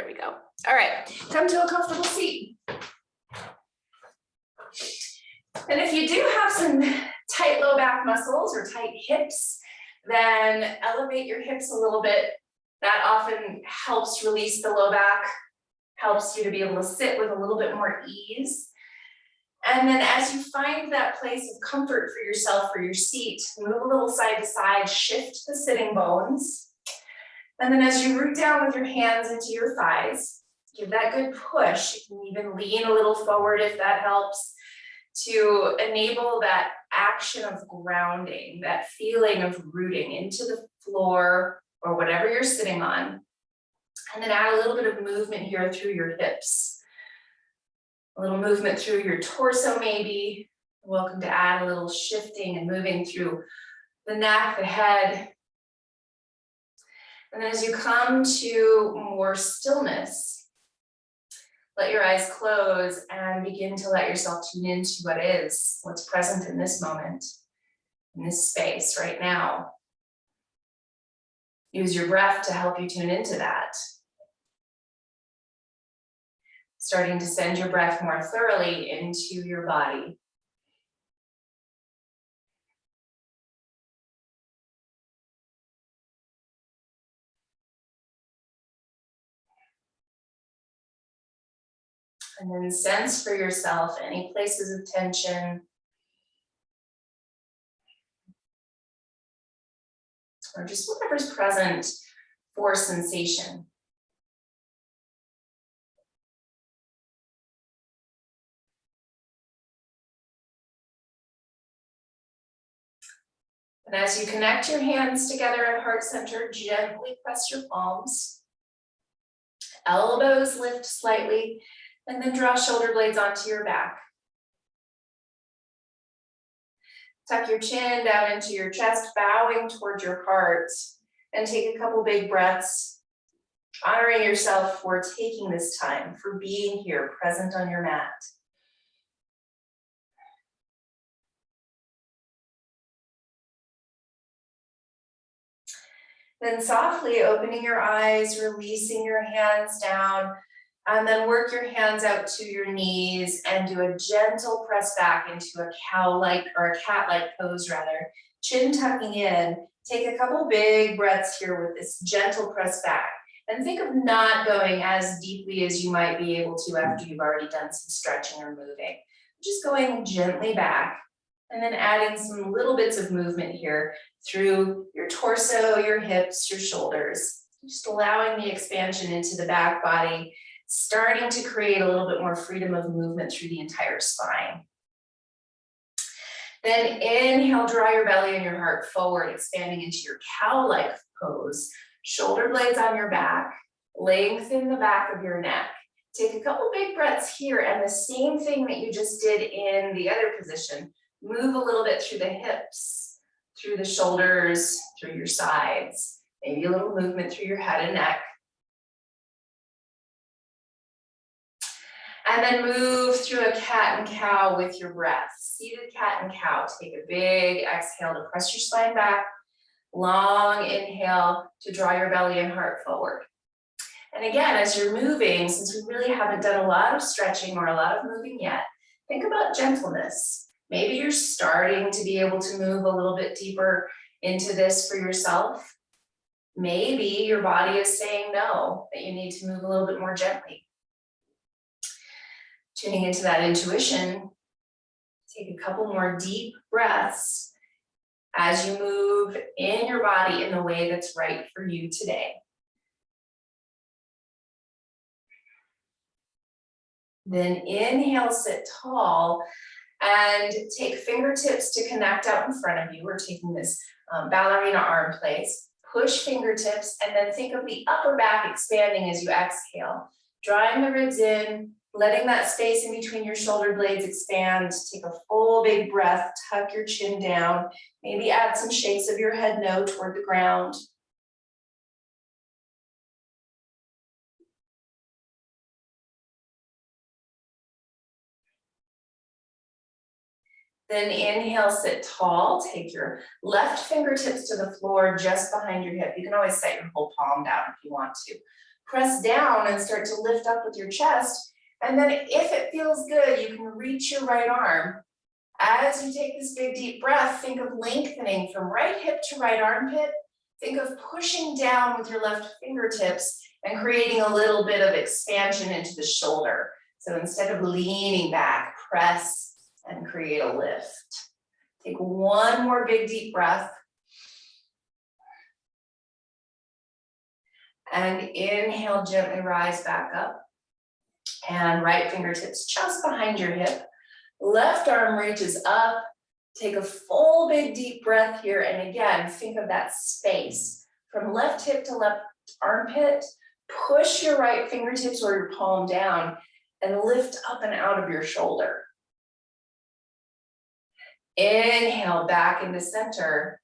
There we go. All right, come to a comfortable seat. And if you do have some tight low back muscles or tight hips, then elevate your hips a little bit. That often helps release the low back, helps you to be able to sit with a little bit more ease. And then as you find that place of comfort for yourself for your seat, move a little side to side, shift the sitting bones. And then as you root down with your hands into your thighs, give that good push. You can even lean a little forward if that helps to enable that action of grounding, that feeling of rooting into the floor or whatever you're sitting on. And then add a little bit of movement here through your hips. A little movement through your torso maybe. Welcome to add a little shifting and moving through the neck, the head. And then as you come to more stillness, let your eyes close and begin to let yourself tune into what is, what's present in this moment, in this space right now. Use your breath to help you tune into that. Starting to send your breath more thoroughly into your body. And then sense for yourself any places of tension or just whatever's present for sensation. And as you connect your hands together at heart center, gently press your palms. Elbows lift slightly, and then draw shoulder blades onto your back. Tuck your chin down into your chest, bowing toward your heart, and take a couple big breaths, honoring yourself for taking this time, for being here, present on your mat. Then softly opening your eyes, releasing your hands down, and then work your hands out to your knees and do a gentle press back into a cow-like or a cat-like pose rather. Chin tucking in. Take a couple big breaths here with this gentle press back. And think of not going as deeply as you might be able to after you've already done some stretching or moving. Just going gently back and then adding some little bits of movement here through your torso, your hips, your shoulders. Just allowing the expansion into the back body, starting to create a little bit more freedom of movement through the entire spine. Then inhale, draw your belly and your heart forward, expanding into your cow-like pose. Shoulder blades on your back, lengthen the back of your neck. Take a couple big breaths here and the same thing that you just did in the other position. Move a little bit through the hips, through the shoulders, through your sides. Maybe a little movement through your head and neck. And then move through a cat and cow with your breath. Seated cat and cow. Take a big exhale to press your spine back. Long inhale to draw your belly and heart forward. And again, as you're moving, since we really haven't done a lot of stretching or a lot of moving yet, think about gentleness. Maybe you're starting to be able to move a little bit deeper into this for yourself. Maybe your body is saying no, that you need to move a little bit more gently. Tuning into that intuition, take a couple more deep breaths as you move in your body in the way that's right for you today. Then inhale, sit tall, and take fingertips to connect out in front of you. We're taking this ballerina arm place. Push fingertips, and then think of the upper back expanding as you exhale. Drawing the ribs in, letting that space in between your shoulder blades expand. Take a full big breath, tuck your chin down. Maybe add some shakes of your head no toward the ground. Then inhale, sit tall. Take your left fingertips to the floor just behind your hip. You can always set your whole palm down if you want to. Press down and start to lift up with your chest. And then if it feels good, you can reach your right arm. As you take this big deep breath, think of lengthening from right hip to right armpit. Think of pushing down with your left fingertips and creating a little bit of expansion into the shoulder. So instead of leaning back, press and create a lift. Take one more big deep breath. And inhale, gently rise back up. And right fingertips just behind your hip. Left arm reaches up. Take a full big deep breath here. And again, think of that space from left hip to left armpit. Push your right fingertips or your palm down and lift up and out of your shoulder. Inhale back into center.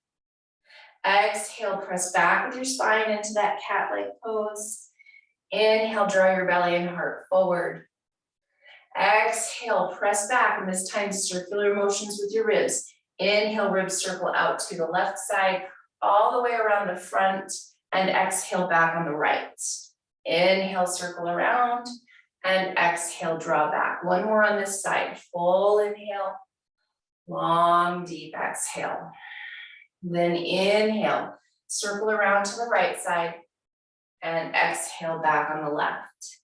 Exhale, press back with your spine into that cat-like pose. Inhale, draw your belly and heart forward. Exhale, press back, and this time circular motions with your ribs. Inhale, ribs circle out to the left side, all the way around the front, and exhale back on the right. Inhale, circle around, and exhale, draw back. One more on this side. Full inhale, long, deep exhale. Then inhale, circle around to the right side, and exhale back on the left.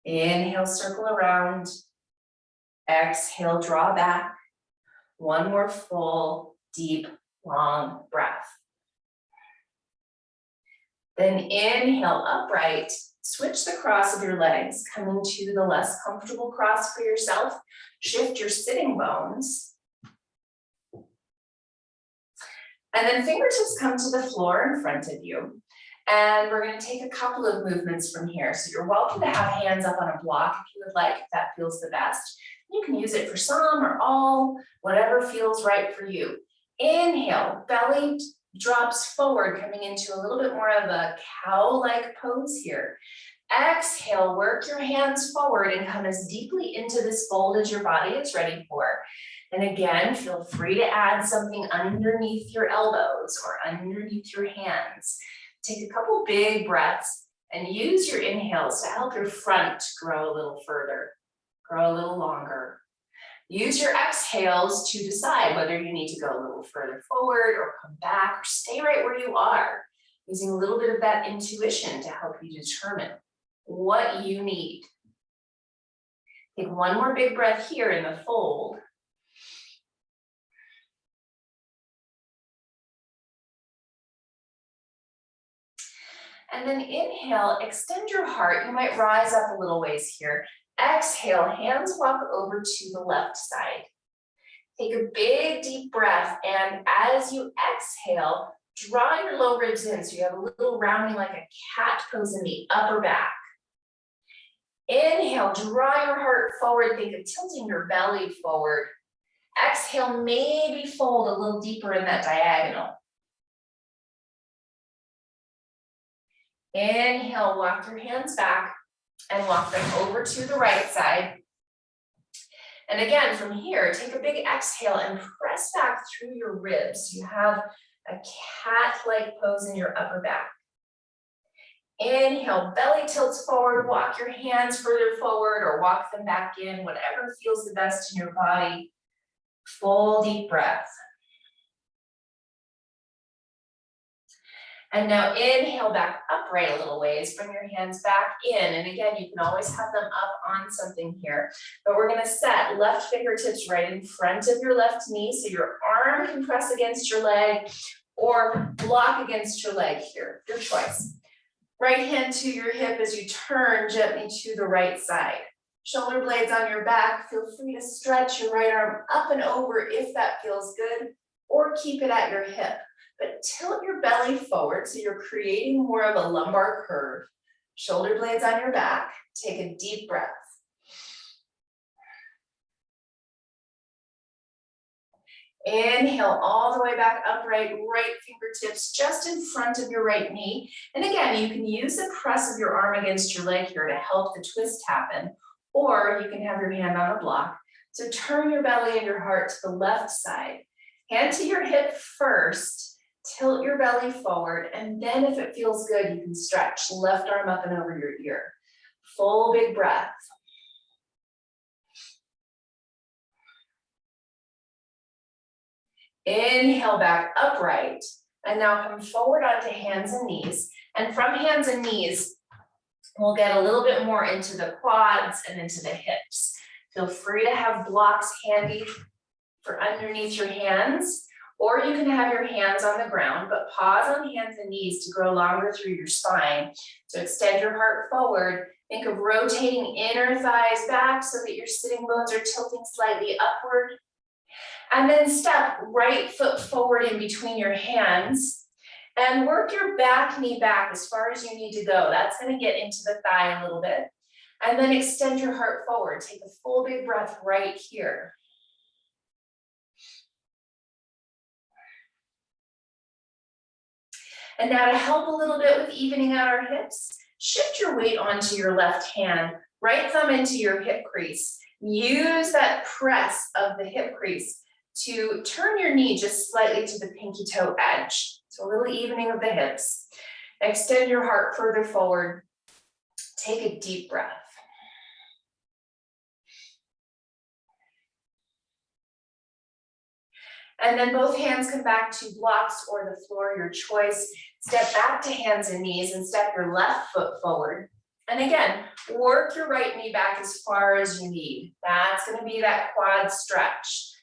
Inhale, circle around. Exhale, draw back. One more full, deep, long breath. Then inhale, upright. Switch the cross of your legs, coming to the less comfortable cross for yourself. Shift your sitting bones. And then fingertips come to the floor in front of you. And we're going to take a couple of movements from here. So you're welcome to have hands up on a block if you would like, if that feels the best. You can use it for some or all, whatever feels right for you. Inhale, belly drops forward, coming into a little bit more of a cow-like pose here. Exhale, work your hands forward and come as deeply into this fold as your body is ready for. And again, feel free to add something underneath your elbows or underneath your hands. Take a couple big breaths and use your inhales to help your front grow a little further, grow a little longer. Use your exhales to decide whether you need to go a little further forward or come back or stay right where you are, using a little bit of that intuition to help you determine what you need. Take one more big breath here in the fold. And then inhale, extend your heart. You might rise up a little ways here. Exhale, hands walk over to the left side. Take a big deep breath, and as you exhale, draw your low ribs in so you have a little rounding like a cat pose in the upper back. Inhale, draw your heart forward. Think of tilting your belly forward. Exhale, maybe fold a little deeper in that diagonal. Inhale, walk your hands back and walk them over to the right side. And again, from here, take a big exhale and press back through your ribs. You have a cat-like pose in your upper back. Inhale, belly tilts forward, walk your hands further forward or walk them back in, whatever feels the best in your body. Full deep breath. And now inhale back upright a little ways, bring your hands back in. And again, you can always have them up on something here, but we're gonna set left fingertips right in front of your left knee so your arm can press against your leg or block against your leg here, your choice. Right hand to your hip as you turn gently to the right side. Shoulder blades on your back, feel free to stretch your right arm up and over if that feels good, or keep it at your hip. But tilt your belly forward so you're creating more of a lumbar curve. Shoulder blades on your back. Take a deep breath. Inhale all the way back upright, right fingertips just in front of your right knee. And again, you can use the press of your arm against your leg here to help the twist happen, or you can have your hand on a block. So turn your belly and your heart to the left side. Hand to your hip first. Tilt your belly forward, and then if it feels good, you can stretch left arm up and over your ear. Full big breath. Inhale back upright, and now come forward onto hands and knees. And from hands and knees, we'll get a little bit more into the quads and into the hips. Feel free to have blocks handy for underneath your hands, or you can have your hands on the ground, but pause on hands and knees to grow longer through your spine. So extend your heart forward. Think of rotating inner thighs back so that your sitting bones are tilting slightly upward. And then step right foot forward in between your hands and work your back knee back as far as you need to go. That's going to get into the thigh a little bit. And then extend your heart forward. Take a full big breath right here. And now to help a little bit with evening out our hips, shift your weight onto your left hand, right thumb into your hip crease. Use that press of the hip crease to turn your knee just slightly to the pinky toe edge. So a little evening of the hips. Extend your heart further forward. Take a deep breath. And then both hands come back to blocks or the floor, your choice. Step back to hands and knees and step your left foot forward. And again, work your right knee back as far as you need. That's going to be that quad stretch.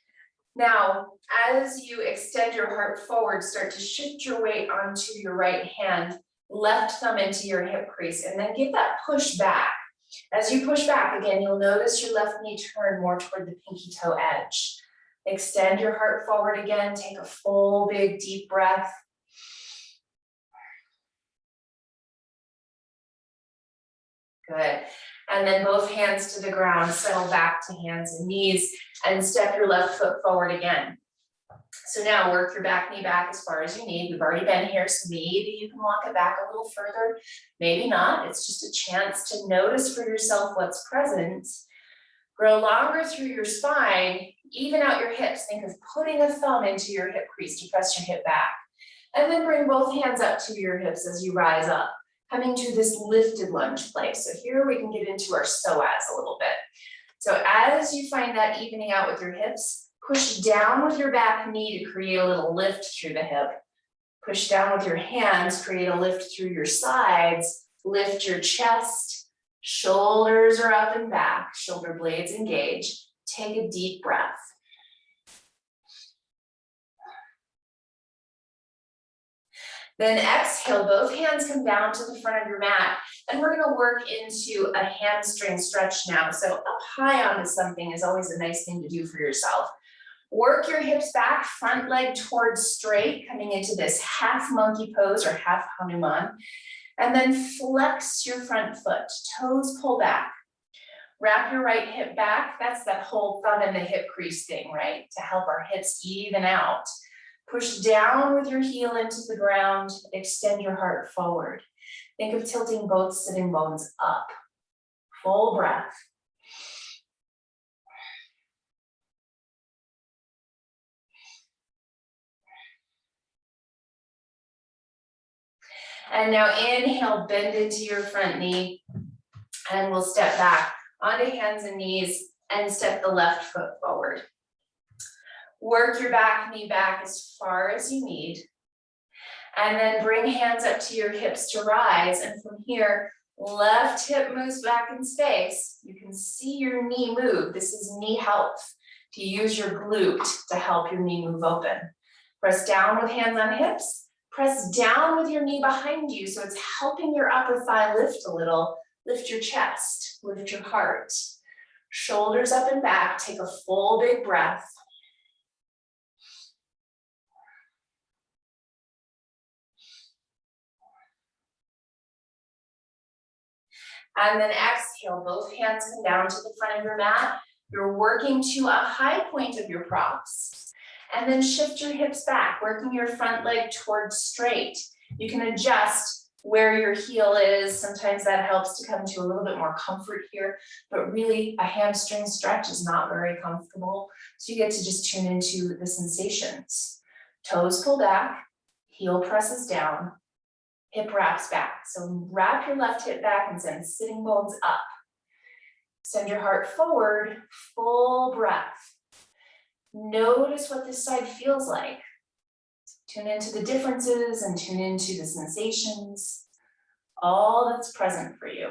Now, as you extend your heart forward, start to shift your weight onto your right hand, left thumb into your hip crease, and then give that push back. As you push back, again, you'll notice your left knee turn more toward the pinky toe edge. Extend your heart forward again, take a full, big, deep breath. Good. And then both hands to the ground, settle back to hands and knees, and step your left foot forward again. So now work your back knee back as far as you need. We've already been here, so maybe you can walk it back a little further, maybe not. It's just a chance to notice for yourself what's present. Grow longer through your spine, even out your hips. Think of putting a thumb into your hip crease to press your hip back. And then bring both hands up to your hips as you rise up, coming to this lifted lunge place. So here we can get into our psoas a little bit. So as you find that evening out with your hips, push down with your back knee to create a little lift through the hip. Push down with your hands, create a lift through your sides, lift your chest, shoulders are up and back, shoulder blades engage. Take a deep breath. Then exhale, both hands come down to the front of your mat, and we're gonna work into a hamstring stretch now. So up high onto something is always a nice thing to do for yourself. Work your hips back, front leg towards straight, coming into this half monkey pose or half Hanuman. And then flex your front foot, toes pull back. Wrap your right hip back. That's that whole thumb in the hip crease thing, right? To help our hips even out. Push down with your heel into the ground. Extend your heart forward. Think of tilting both sitting bones up. Full breath. And now inhale, bend into your front knee, and we'll step back onto hands and knees and step the left foot forward. Work your back knee back as far as you need. And then bring hands up to your hips to rise. And from here, left hip moves back in space. You can see your knee move. This is knee health, to use your glute to help your knee move open. Press down with hands on hips. Press down with your knee behind you so it's helping your upper thigh lift a little. Lift your chest, lift your heart. Shoulders up and back, take a full big breath. And then exhale, both hands come down to the front of your mat. You're working to a high point of your props. And then shift your hips back, working your front leg towards straight. You can adjust where your heel is. Sometimes that helps to come to a little bit more comfort here, but really a hamstring stretch is not very comfortable. So you get to just tune into the sensations. Toes pull back, heel presses down, hip wraps back. So wrap your left hip back and send sitting bones up. Send your heart forward, full breath. Notice what this side feels like. Tune into the differences and tune into the sensations, all that's present for you.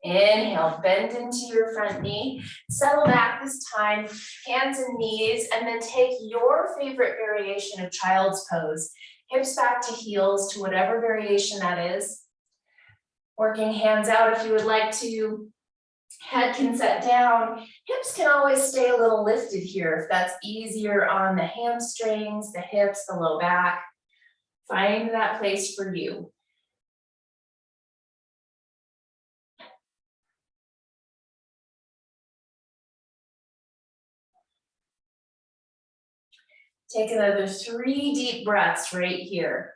Inhale, bend into your front knee, settle back this time, hands and knees, and then take your favorite variation of child's pose. Hips back to heels to whatever variation that is. Working hands out if you would like to. Head can set down. Hips can always stay a little lifted here if that's easier on the hamstrings, the hips, the low back. Find that place for you. Take another 3 deep breaths right here.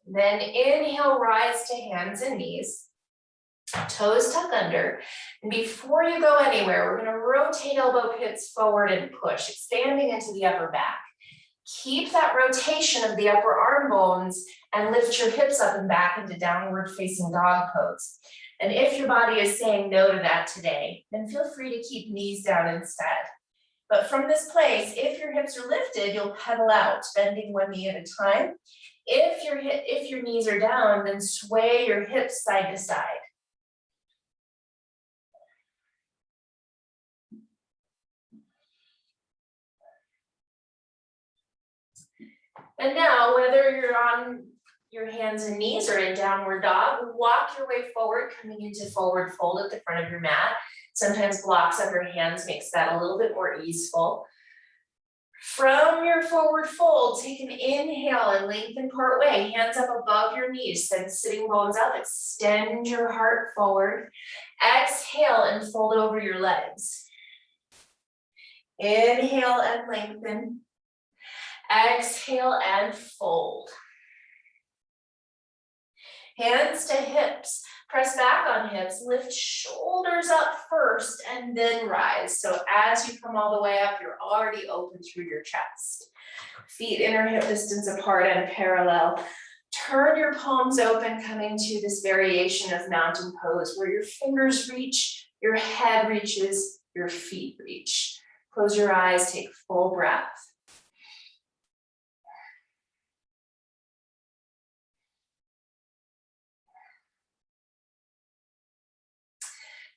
Then inhale, rise to hands and knees. Toes tuck under. And before you go anywhere, we're going to rotate elbow pits forward and push, expanding into the upper back. Keep that rotation of the upper arm bones and lift your hips up and back into downward facing dog pose. And if your body is saying no to that today, then feel free to keep knees down instead. But from this place, if your hips are lifted, you'll pedal out, bending one knee at a time. If your knees are down, then sway your hips side to side. And now, whether you're on your hands and knees or in downward dog, walk your way forward, coming into forward fold at the front of your mat. Sometimes blocks of your hands makes that a little bit more easeful. From your forward fold, take an inhale and lengthen part way, hands up above your knees, send sitting bones up, extend your heart forward. Exhale and fold over your legs. Inhale and lengthen. Exhale and fold. Hands to hips, press back on hips, lift shoulders up first and then rise. So as you come all the way up, you're already open through your chest. Feet inner hip distance apart and parallel. Turn your palms open, coming to this variation of mountain pose where your fingers reach, your head reaches, your feet reach. Close your eyes, take full breath.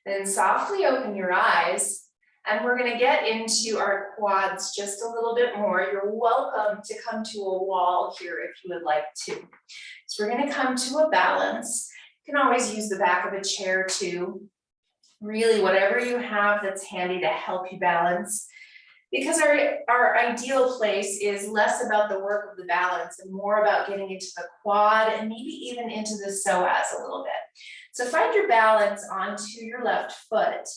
Then softly open your eyes, and we're going to get into our quads just a little bit more. You're welcome to come to a wall here if you would like to. So we're going to come to a balance. You can always use the back of a chair too. Really, whatever you have that's handy to help you balance. Because our ideal place is less about the work of the balance and more about getting into the quad and maybe even into the psoas a little bit. So find your balance onto your left foot.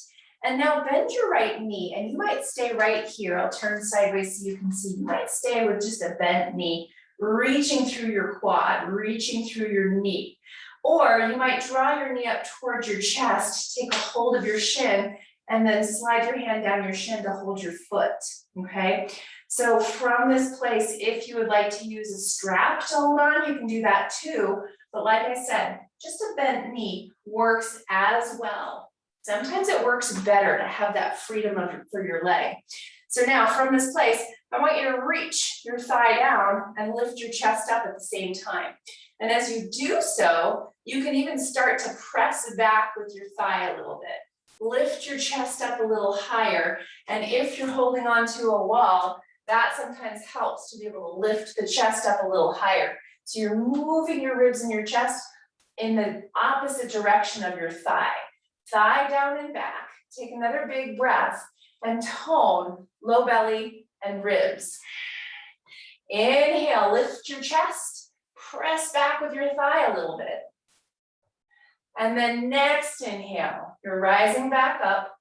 And now bend your right knee, and you might stay right here. I'll turn sideways so you can see. You might stay with just a bent knee, reaching through your quad, reaching through your knee. Or you might draw your knee up towards your chest, take a hold of your shin, and then slide your hand down your shin to hold your foot, okay? So from this place, if you would like to use a strap to hold on, you can do that too. But like I said, just a bent knee works as well. Sometimes it works better to have that freedom for your leg. So now from this place, I want you to reach your thigh down and lift your chest up at the same time. And as you do so, you can even start to press back with your thigh a little bit. Lift your chest up a little higher. And if you're holding onto a wall, that sometimes helps to be able to lift the chest up a little higher. So you're moving your ribs and your chest in the opposite direction of your thigh. Thigh down and back. Take another big breath and tone low belly and ribs. Inhale, lift your chest. Press back with your thigh a little bit. And then next inhale, you're rising back up.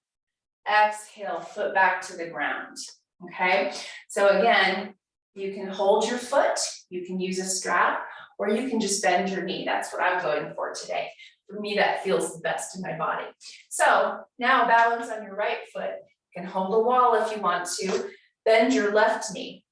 Exhale, foot back to the ground. Okay, so again, you can hold your foot, you can use a strap, or you can just bend your knee. That's what I'm going for today. For me, that feels the best in my body. So now balance on your right foot. You can hold the wall if you want to. Bend your left knee.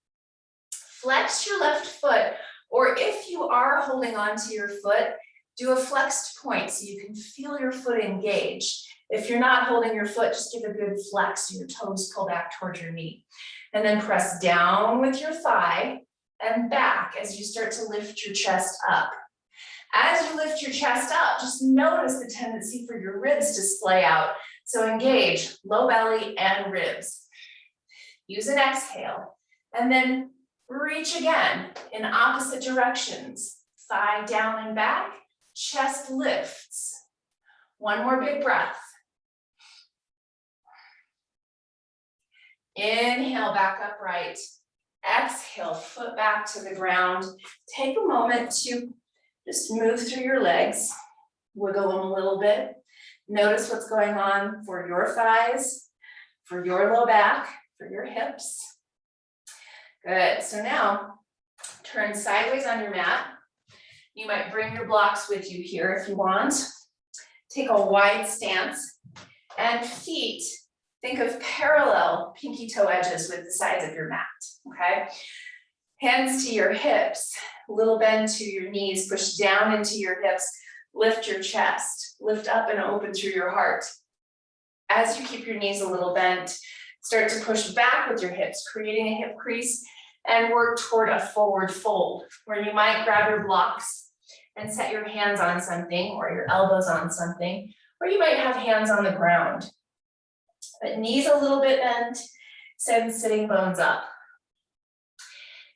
Flex your left foot, or if you are holding on to your foot, do a flexed point so you can feel your foot engaged. If you're not holding your foot, just give a good flex so your toes pull back towards your knee. And then press down with your thigh and back as you start to lift your chest up. As you lift your chest up, just notice the tendency for your ribs to splay out. So engage low belly and ribs. Use an exhale, and then reach again in opposite directions. Thigh down and back, chest lifts. One more big breath. Inhale, back upright. Exhale, foot back to the ground. Take a moment to just move through your legs, wiggle them a little bit. Notice what's going on for your thighs, for your low back, for your hips. Good, so now turn sideways on your mat. You might bring your blocks with you here if you want. Take a wide stance and feet, think of parallel pinky toe edges with the sides of your mat, okay? Hands to your hips, a little bend to your knees, push down into your hips, lift your chest, lift up and open through your heart. As you keep your knees a little bent, start to push back with your hips, creating a hip crease, and work toward a forward fold, where you might grab your blocks and set your hands on something, or your elbows on something, or you might have hands on the ground. But knees a little bit bent, send sitting bones up.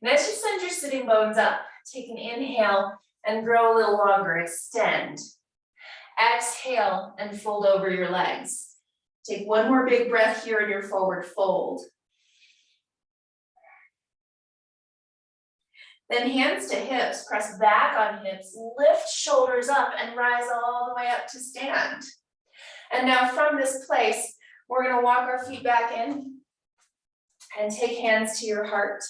And as you send your sitting bones up, take an inhale and grow a little longer, extend. Exhale and fold over your legs. Take one more big breath here in your forward fold. Then hands to hips, press back on hips, lift shoulders up and rise all the way up to stand. And now from this place, we're gonna walk our feet back in and take hands to your heart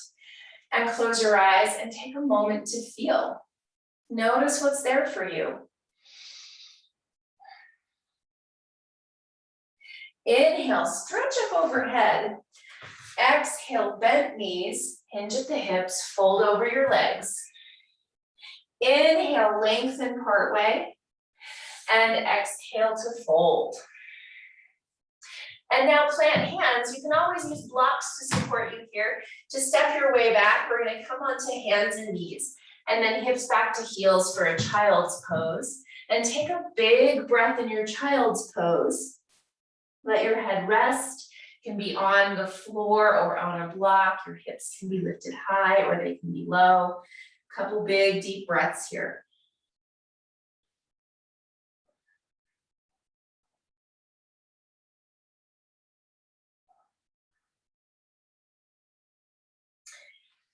and close your eyes and take a moment to feel. Notice what's there for you. Inhale, stretch up overhead. Exhale, bent knees, hinge at the hips, fold over your legs. Inhale, lengthen partway, and exhale to fold. And now plant hands. You can always use blocks to support you here. To step your way back, we're gonna come onto hands and knees, and then hips back to heels for a child's pose. And take a big breath in your child's pose. Let your head rest. It can be on the floor or on a block. Your hips can be lifted high or they can be low. A couple big deep breaths here.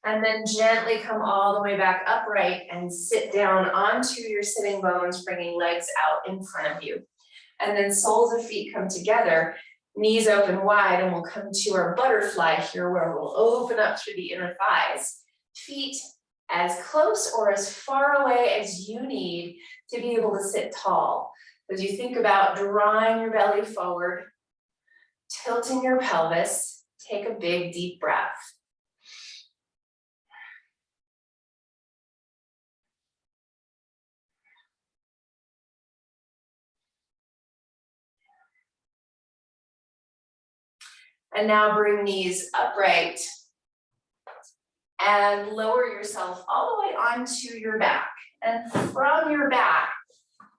And then gently come all the way back upright and sit down onto your sitting bones, bringing legs out in front of you. And then soles of feet come together, knees open wide, and we'll come to our butterfly here where we'll open up through the inner thighs. Feet as close or as far away as you need to be able to sit tall. As you think about drawing your belly forward, tilting your pelvis, take a big deep breath. And now bring knees upright and lower yourself all the way onto your back. And from your back,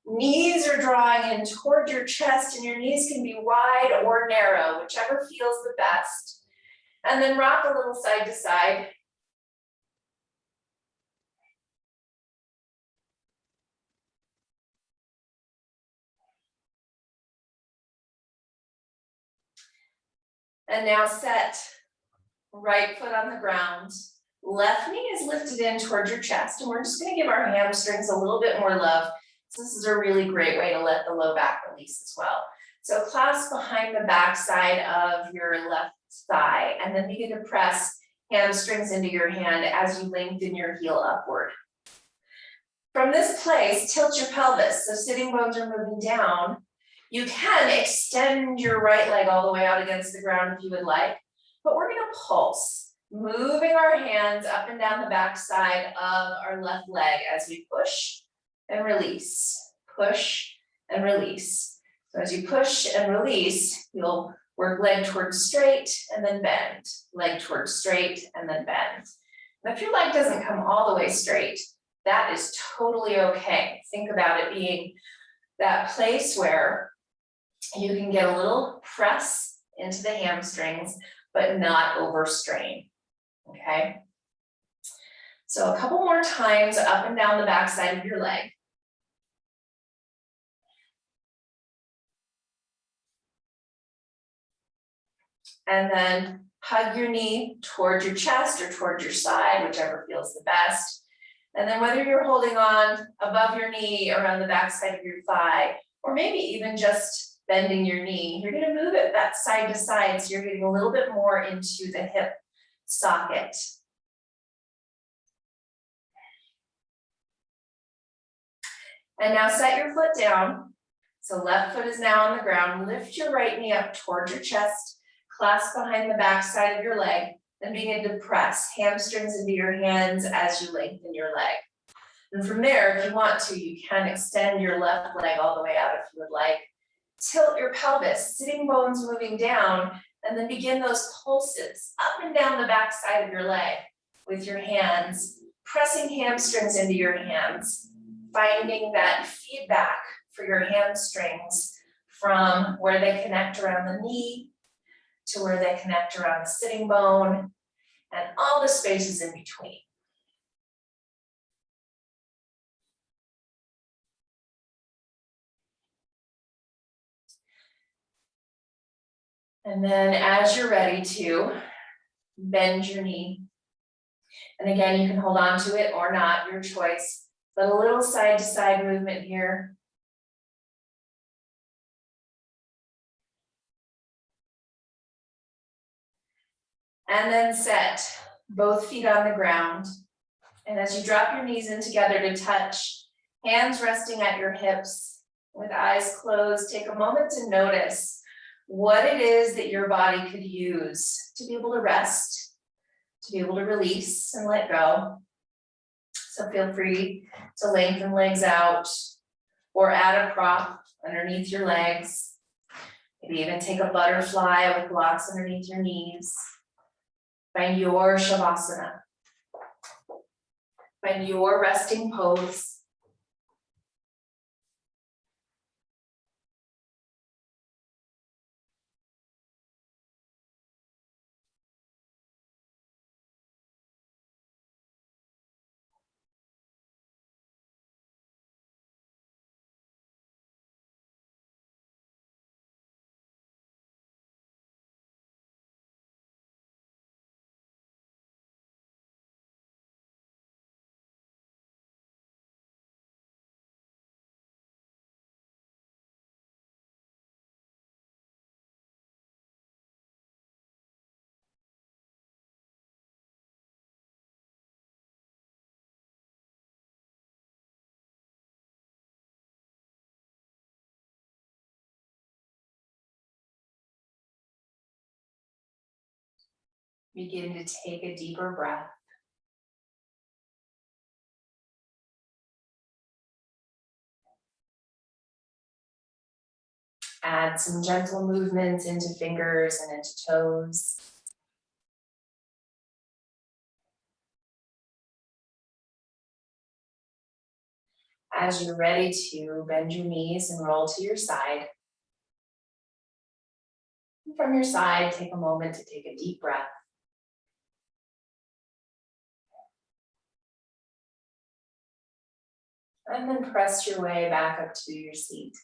knees are drawing in toward your chest, and your knees can be wide or narrow, whichever feels the best. And then rock a little side to side. And now set right foot on the ground. Left knee is lifted in towards your chest, and we're just gonna give our hamstrings a little bit more love. So this is a really great way to let the low back release as well. So clasp behind the back side of your left thigh, and then begin to press hamstrings into your hand as you lengthen your heel upward. From this place, tilt your pelvis, so sitting bones are moving down. You can extend your right leg all the way out against the ground if you would like, but we're gonna pulse, moving our hands up and down the back side of our left leg as we push and release, push and release. So as you push and release, you'll work leg towards straight and then bend, leg towards straight and then bend. And if your leg doesn't come all the way straight, that is totally okay. Think about it being that place where you can get a little press into the hamstrings, but not overstrain, okay? So a couple more times up and down the back side of your leg. And then hug your knee towards your chest or towards your side, whichever feels the best. And then whether you're holding on above your knee, around the back side of your thigh, or maybe even just bending your knee, you're gonna move it that side to side, so you're getting a little bit more into the hip socket. And now set your foot down. So left foot is now on the ground. Lift your right knee up towards your chest, clasp behind the back side of your leg, then begin to press hamstrings into your hands as you lengthen your leg. And from there, if you want to, you can extend your left leg all the way out if you would like. Tilt your pelvis, sitting bones moving down, and then begin those pulses up and down the back side of your leg with your hands, pressing hamstrings into your hands, finding that feedback for your hamstrings from where they connect around the knee to where they connect around the sitting bone and all the spaces in between. And then as you're ready to bend your knee. And again, you can hold on to it or not, your choice, but a little side to side movement here. And then set both feet on the ground. And as you drop your knees in together to touch, hands resting at your hips, with eyes closed, take a moment to notice what it is that your body could use to be able to rest, to be able to release and let go. So feel free to lengthen legs out or add a prop underneath your legs. Maybe even take a butterfly with blocks underneath your knees. Find your Shavasana. Find your resting pose. Begin to take a deeper breath. Add some gentle movements into fingers and into toes. As you're ready to bend your knees and roll to your side. And from your side, take a moment to take a deep breath. And then press your way back up to your seat.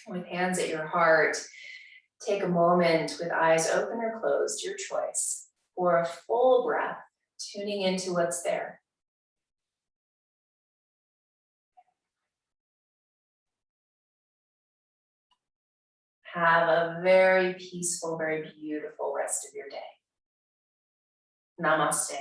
With hands at your heart, take a moment with eyes open or closed, your choice, for a full breath, tuning into what's there. Have a very peaceful, very beautiful rest of your day. Namaste.